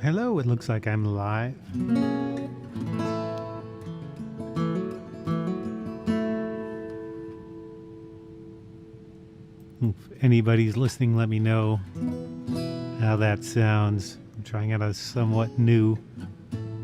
Hello, it looks like I'm live. If anybody's listening, let me know how that sounds. I'm trying out a somewhat new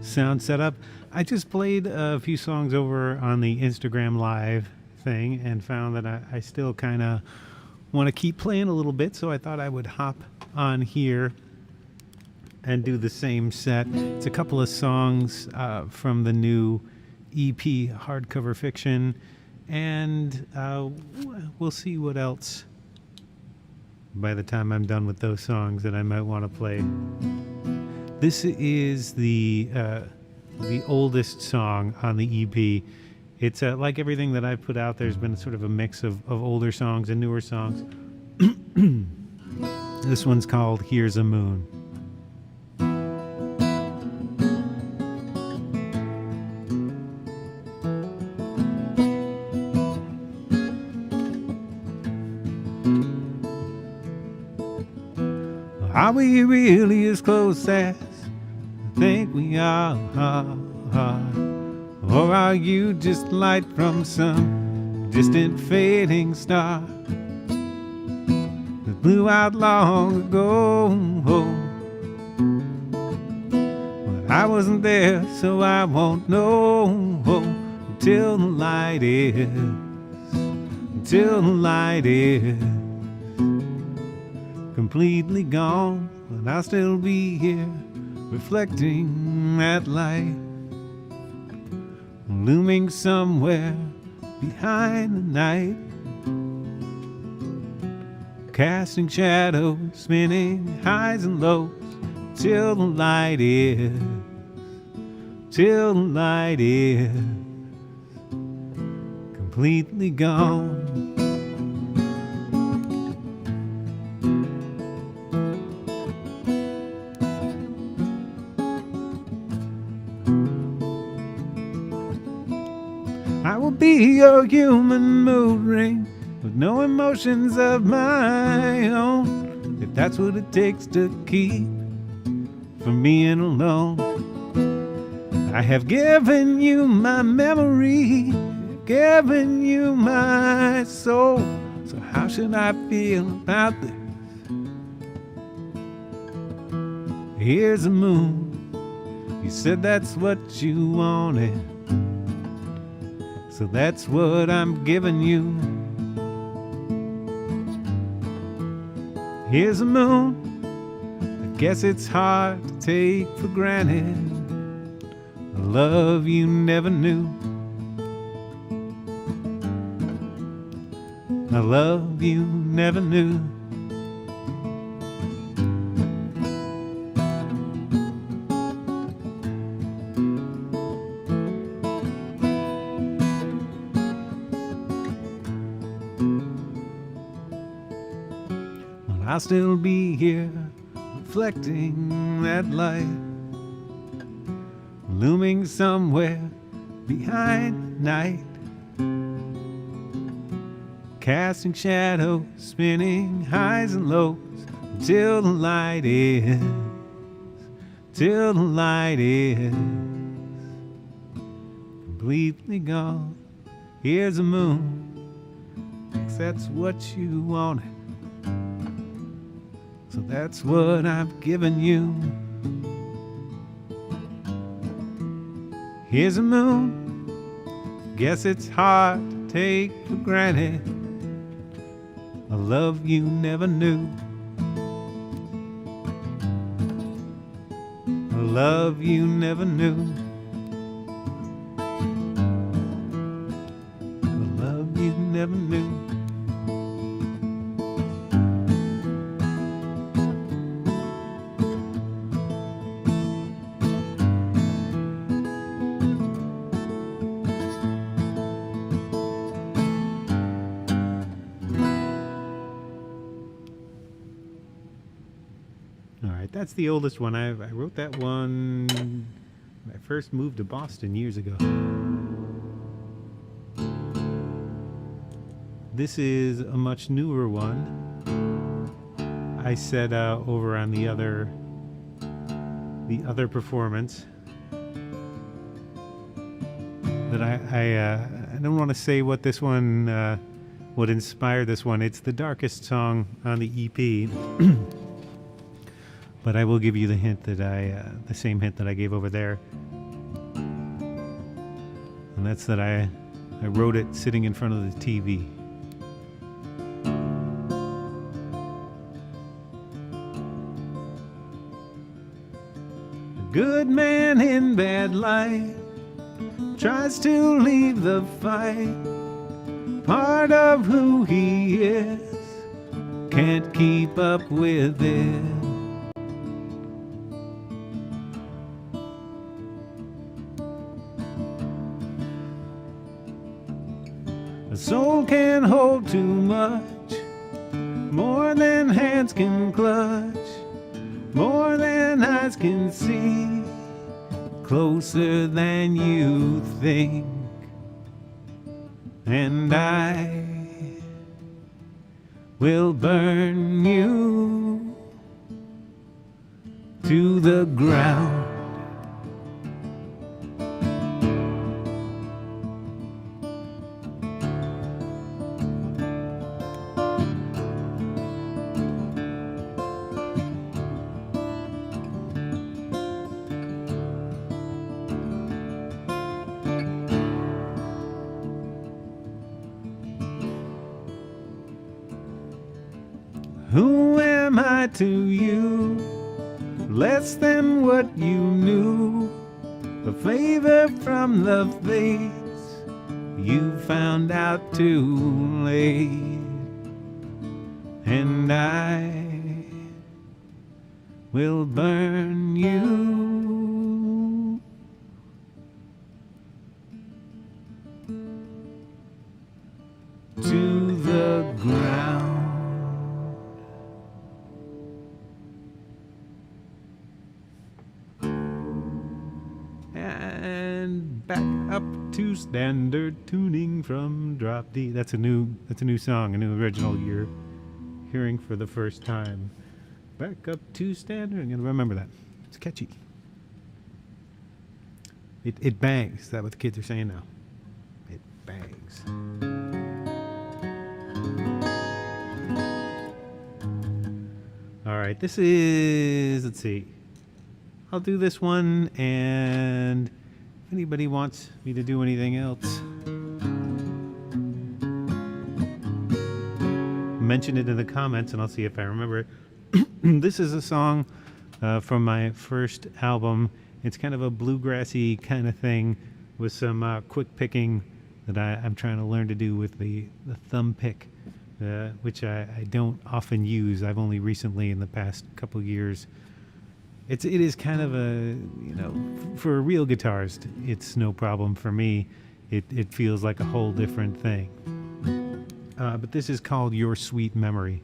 sound setup. I just played a few songs over on the Instagram Live thing and found that I still kind of want to keep playing a little bit, so I thought I would hop on here and do the same set. It's a couple of songs from the new EP, Hardcover Fiction, and we'll see what else by the time I'm done with those songs that I might want to play. This is the oldest song on the EP. It's like everything that I've put out, there's been sort of a mix of older songs and newer songs. This one's called Here's a Moon. Are we really as close as I think we are? Or are you just light from some distant fading star that blew out long ago? But I wasn't there, so I won't know until the light is, completely gone. But I'll still be here reflecting that light, looming somewhere behind the night, casting shadows, spinning highs and lows, till the light is completely gone. I will be your human mood ring with no emotions of my own, if that's what it takes to keep from being alone. I have given you my memory, given you my soul, so how should I feel about this? Here's a moon, you said that's what you wanted, so that's what I'm giving you. Here's a moon, I guess it's hard to take for granted, a love you never knew, a love you never knew. I'll still be here, reflecting that light, looming somewhere behind night, casting shadows, spinning highs and lows, till the light is completely gone. Here's a moon, guess that's what you wanted, so that's what I've given you. Here's a moon, guess it's hard to take for granted, a love you never knew, a love you never knew, a love you never knew. That's the oldest one. I wrote that one when I first moved to Boston years ago. This is a much newer one. I said over on the other the other performance that I don't want to say what this one would inspire this one. It's the darkest song on the EP, but I will give you the hint that the same hint that I gave over there, and that's that I wrote it sitting in front of the TV. A good man in bad light tries to leave the fight. Part of who he is can't keep up with it. A soul can hold too much, more than hands can clutch, more than eyes can see, closer than you think. And I will burn you to the ground. Who am I to you? Less than what you knew. A favor from the fates you found out too late. And I will burn you to the ground. And back up to standard tuning from drop D. That's a new song, a new original you're hearing for the first time. Back up to standard. I'm gonna remember that. It's catchy. It bangs. Is that what the kids are saying now? It bangs. All right, this is, let's see. I'll do this one, and if anybody wants me to do anything else, mention it in the comments and I'll see if I remember it. This is a song from my first album. It's kind of a bluegrassy kind of thing with some quick picking that I'm trying to learn to do with the thumb pick, which I don't often use. I've only recently in the past couple years. It is kind of a, for a real guitarist, it's no problem. For me, it feels like a whole different thing. But this is called Your Sweet Memory.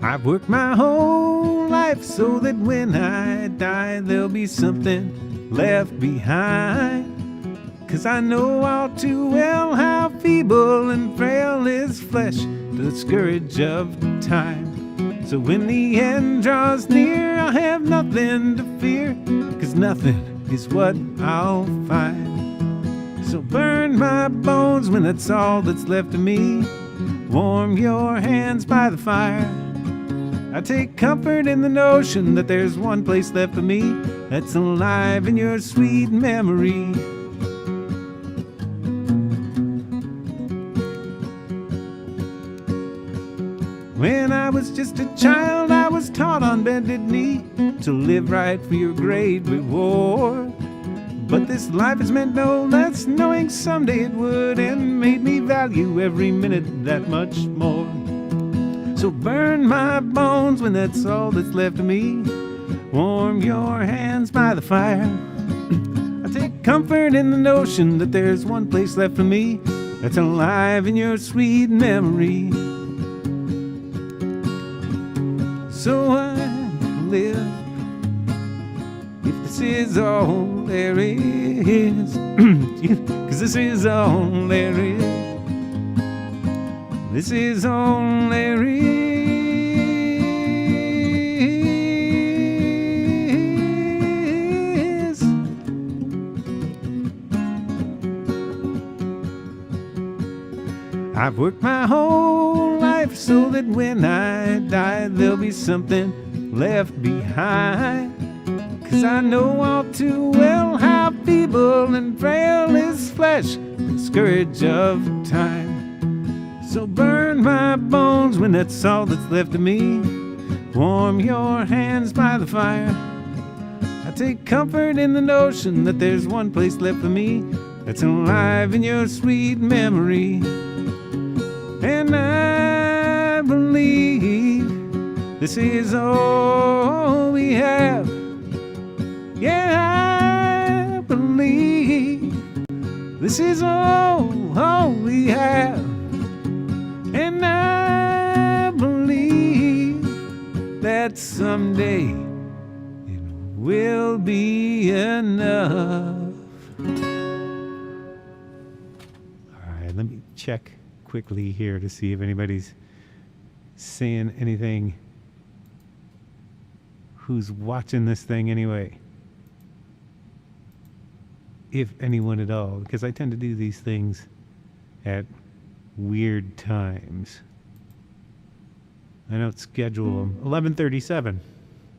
I've worked my whole life so that when I die, there'll be something left behind. 'Cause I know all too well how feeble and frail is flesh, the scourge of time. So when the end draws near, I'll have nothing to fear, 'cause nothing is what I'll find. So burn my bones when that's all that's left of me. Warm your hands by the fire. I take comfort in the notion that there's one place left for me that's alive in your sweet memory. When I was just a child, I was taught on bended knee to live right for your great reward. But this life has meant no less, knowing someday it would, and made me value every minute that much more. So burn my bones when that's all that's left of me. Warm your hands by the fire. I take comfort in the notion that there's one place left for me that's alive in your sweet memory. So I live, if this is all there is, 'cause this is all there is. This is only real. I've worked my whole life so that when I die there'll be something left behind. 'Cause I know all too well how feeble and frail is flesh, the scourge of time. So burn my bones when that's all that's left of me. Warm your hands by the fire. I take comfort in the notion that there's one place left for me that's alive in your sweet memory. And I believe this is all we have. Yeah, I believe this is all we have. And I believe that someday it will be enough. All right, let me check quickly here to see if anybody's saying anything. Who's watching this thing anyway? If anyone at all, because I tend to do these things at weird times. I don't schedule them. 11:37,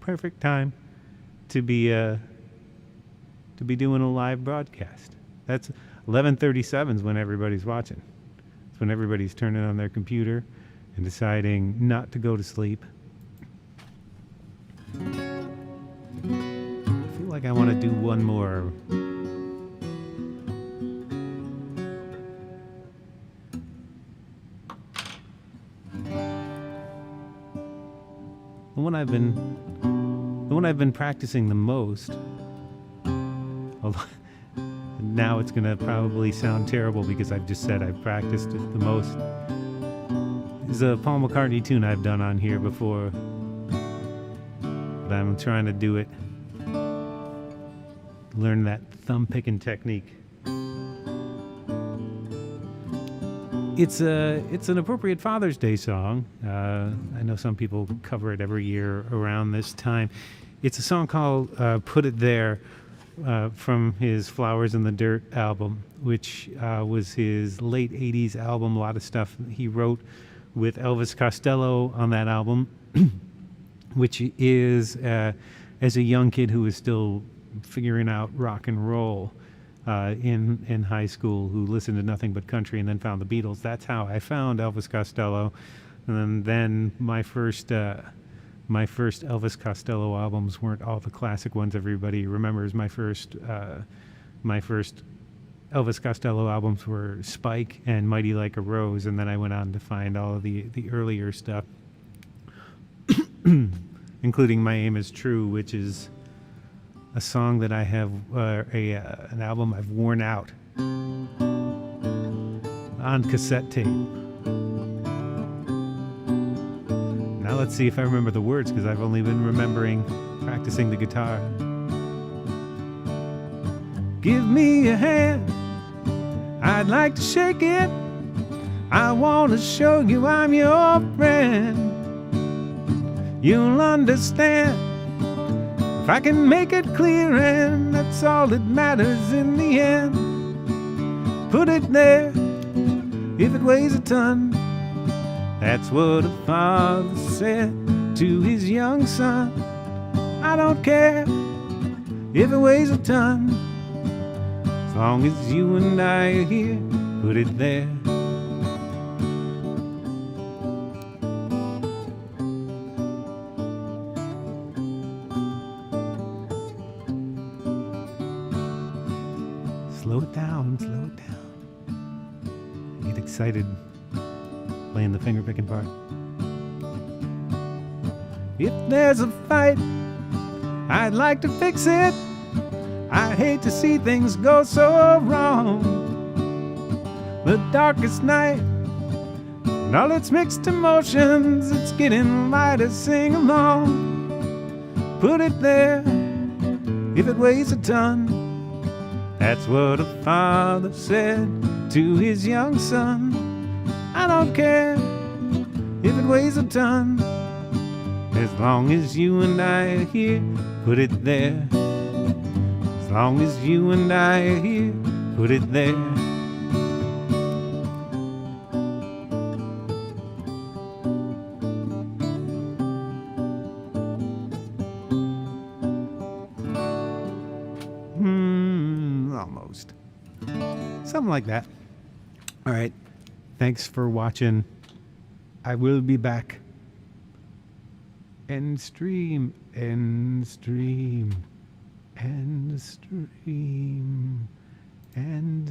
perfect time to be doing a live broadcast. That's 11:37 is when everybody's watching. It's when everybody's turning on their computer and deciding not to go to sleep. I feel like I want to do one more. The one I've been practicing the most, now it's gonna probably sound terrible because I've just said I've practiced it the most, is a Paul McCartney tune I've done on here before, but I'm trying to do it, learn that thumb picking technique. It's an appropriate Father's Day song. I know some people cover it every year around this time. It's a song called Put It There from his Flowers in the Dirt album, which was his late 80s album. A lot of stuff he wrote with Elvis Costello on that album, which is, as a young kid who was still figuring out rock and roll, in high school, who listened to nothing but country and then found the Beatles. That's how I found Elvis Costello. And then my first Elvis Costello albums weren't all the classic ones everybody remembers. My first Elvis Costello albums were Spike and Mighty Like a Rose, and then I went on to find all of the earlier stuff, including My Aim Is True, which is a song that I have, an album I've worn out on cassette tape. Now let's see if I remember the words, because I've only been practicing the guitar. Give me a hand, I'd like to shake it. I want to show you I'm your friend. You'll understand if I can make it clear, and that's all that matters in the end. Put it there, if it weighs a ton. That's what a father said to his young son. I don't care if it weighs a ton, as long as you and I are here. Put it there. Slow it down, slow it down. I get excited playing the finger picking part. If there's a fight, I'd like to fix it. I hate to see things go so wrong. The darkest night and all its mixed emotions, it's getting lighter, sing along. Put it there, if it weighs a ton. That's what a father said to his young son. I don't care if it weighs a ton. As long as you and I are here, put it there. As long as you and I are here, put it there. Almost. Something like that. All right. Thanks for watching. I will be back. End stream, end stream, end stream, end